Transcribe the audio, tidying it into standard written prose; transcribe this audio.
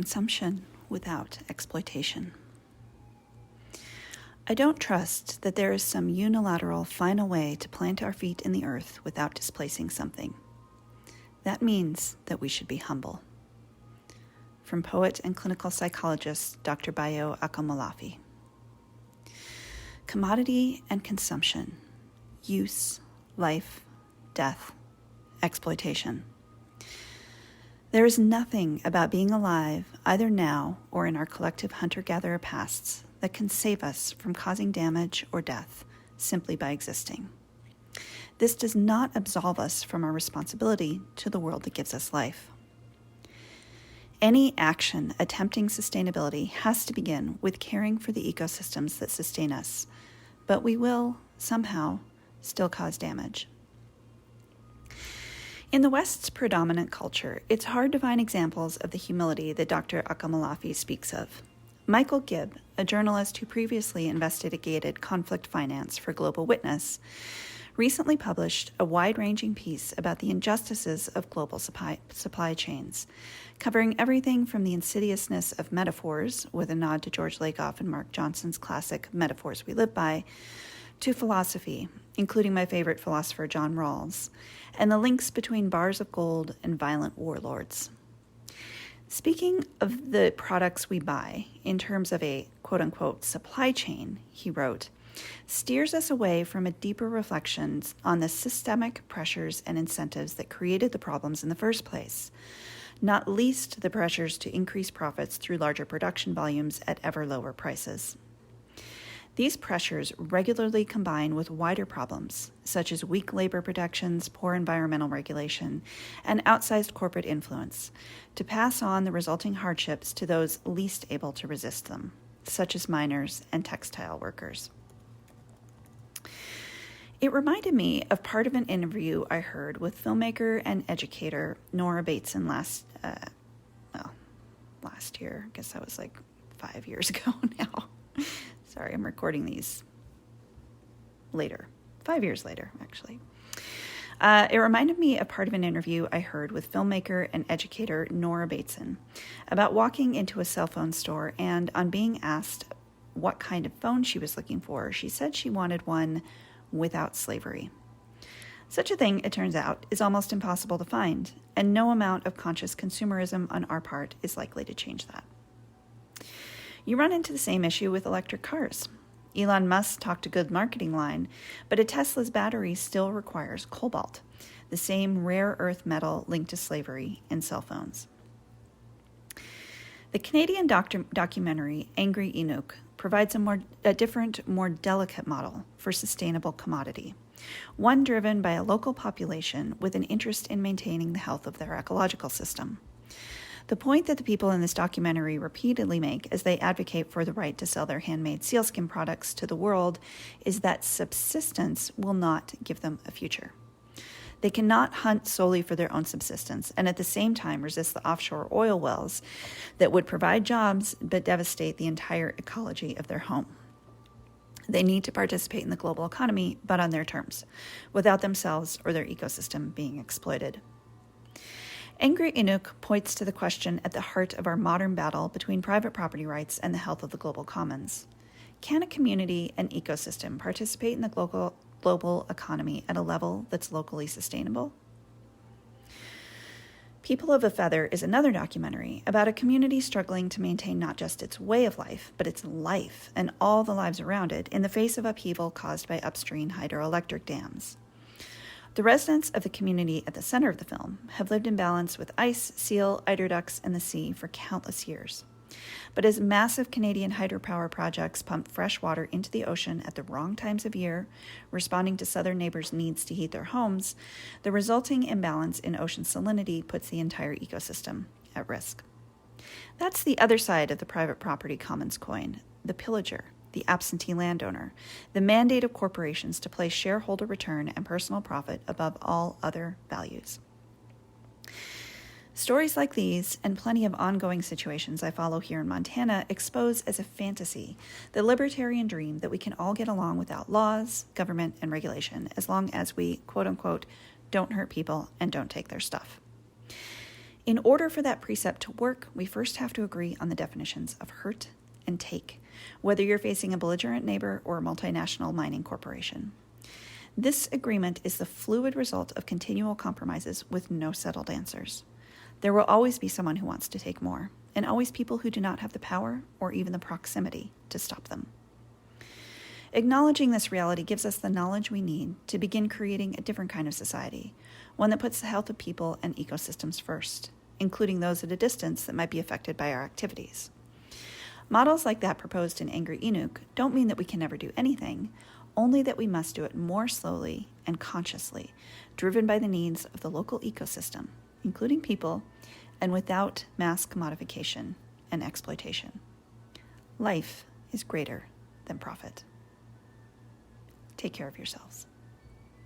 consumption without exploitation. I don't trust that there is some unilateral final way to plant our feet in the earth without displacing something. That means that we should be humble. From poet and clinical psychologist Dr. Bayo Akomolafi. Commodity and consumption, use, life, death, exploitation. There is nothing about being alive, either now or in our collective hunter-gatherer pasts, that can save us from causing damage or death simply by existing. This does not absolve us from our responsibility to the world that gives us life. Any action attempting sustainability has to begin with caring for the ecosystems that sustain us, but we will, somehow, still cause damage. In the West's predominant culture, it's hard to find examples of the humility that Dr. Akomolafi speaks of. Michael Gibb, a journalist who previously investigated conflict finance for Global Witness, recently published a wide-ranging piece about the injustices of global supply chains, covering everything from the insidiousness of metaphors, with a nod to George Lakoff and Mark Johnson's classic Metaphors We Live By, to philosophy, including my favorite philosopher John Rawls, and the links between bars of gold and violent warlords. Speaking of the products we buy in terms of a quote-unquote supply chain, he wrote, steers us away from a deeper reflection on the systemic pressures and incentives that created the problems in the first place, not least the pressures to increase profits through larger production volumes at ever lower prices. These pressures regularly combine with wider problems, such as weak labor protections, poor environmental regulation, and outsized corporate influence, to pass on the resulting hardships to those least able to resist them, such as miners and textile workers. It reminded me of part of an interview I heard with filmmaker and educator Nora Bateson last year. I guess that was like 5 years ago now. Sorry, I'm recording these later. 5 years later, actually. It reminded me of part of an interview I heard with filmmaker and educator Nora Bateson about walking into a cell phone store, and on being asked what kind of phone she was looking for, she said she wanted one without slavery. Such a thing, it turns out, is almost impossible to find, and no amount of conscious consumerism on our part is likely to change that. You run into the same issue with electric cars. Elon Musk talked a good marketing line, but a Tesla's battery still requires cobalt, the same rare earth metal linked to slavery in cell phones. The Canadian documentary Angry Inuk provides a different, more delicate model for sustainable commodity, one driven by a local population with an interest in maintaining the health of their ecological system. The point that the people in this documentary repeatedly make as they advocate for the right to sell their handmade sealskin products to the world is that subsistence will not give them a future. They cannot hunt solely for their own subsistence and at the same time resist the offshore oil wells that would provide jobs but devastate the entire ecology of their home. They need to participate in the global economy, but on their terms, without themselves or their ecosystem being exploited. Angry Inuk points to the question at the heart of our modern battle between private property rights and the health of the global commons. Can a community and ecosystem participate in the global economy at a level that's locally sustainable? People of a Feather is another documentary about a community struggling to maintain not just its way of life, but its life and all the lives around it in the face of upheaval caused by upstream hydroelectric dams. The residents of the community at the center of the film have lived in balance with ice, seal, eider ducks, and the sea for countless years. But as massive Canadian hydropower projects pump fresh water into the ocean at the wrong times of year, responding to southern neighbors' needs to heat their homes, the resulting imbalance in ocean salinity puts the entire ecosystem at risk. That's the other side of the private property commons coin, the pillager, the absentee landowner, the mandate of corporations to place shareholder return and personal profit above all other values. Stories like these, and plenty of ongoing situations I follow here in Montana, expose as a fantasy the libertarian dream that we can all get along without laws, government, and regulation, as long as we, quote-unquote, don't hurt people and don't take their stuff. In order for that precept to work, we first have to agree on the definitions of hurt and take, whether you're facing a belligerent neighbor or a multinational mining corporation. This agreement is the fluid result of continual compromises with no settled answers. There will always be someone who wants to take more, and always people who do not have the power or even the proximity to stop them. Acknowledging this reality gives us the knowledge we need to begin creating a different kind of society, one that puts the health of people and ecosystems first, including those at a distance that might be affected by our activities. Models like that proposed in Angry Inuk don't mean that we can never do anything, only that we must do it more slowly and consciously, driven by the needs of the local ecosystem, including people, and without mass commodification and exploitation. Life is greater than profit. Take care of yourselves.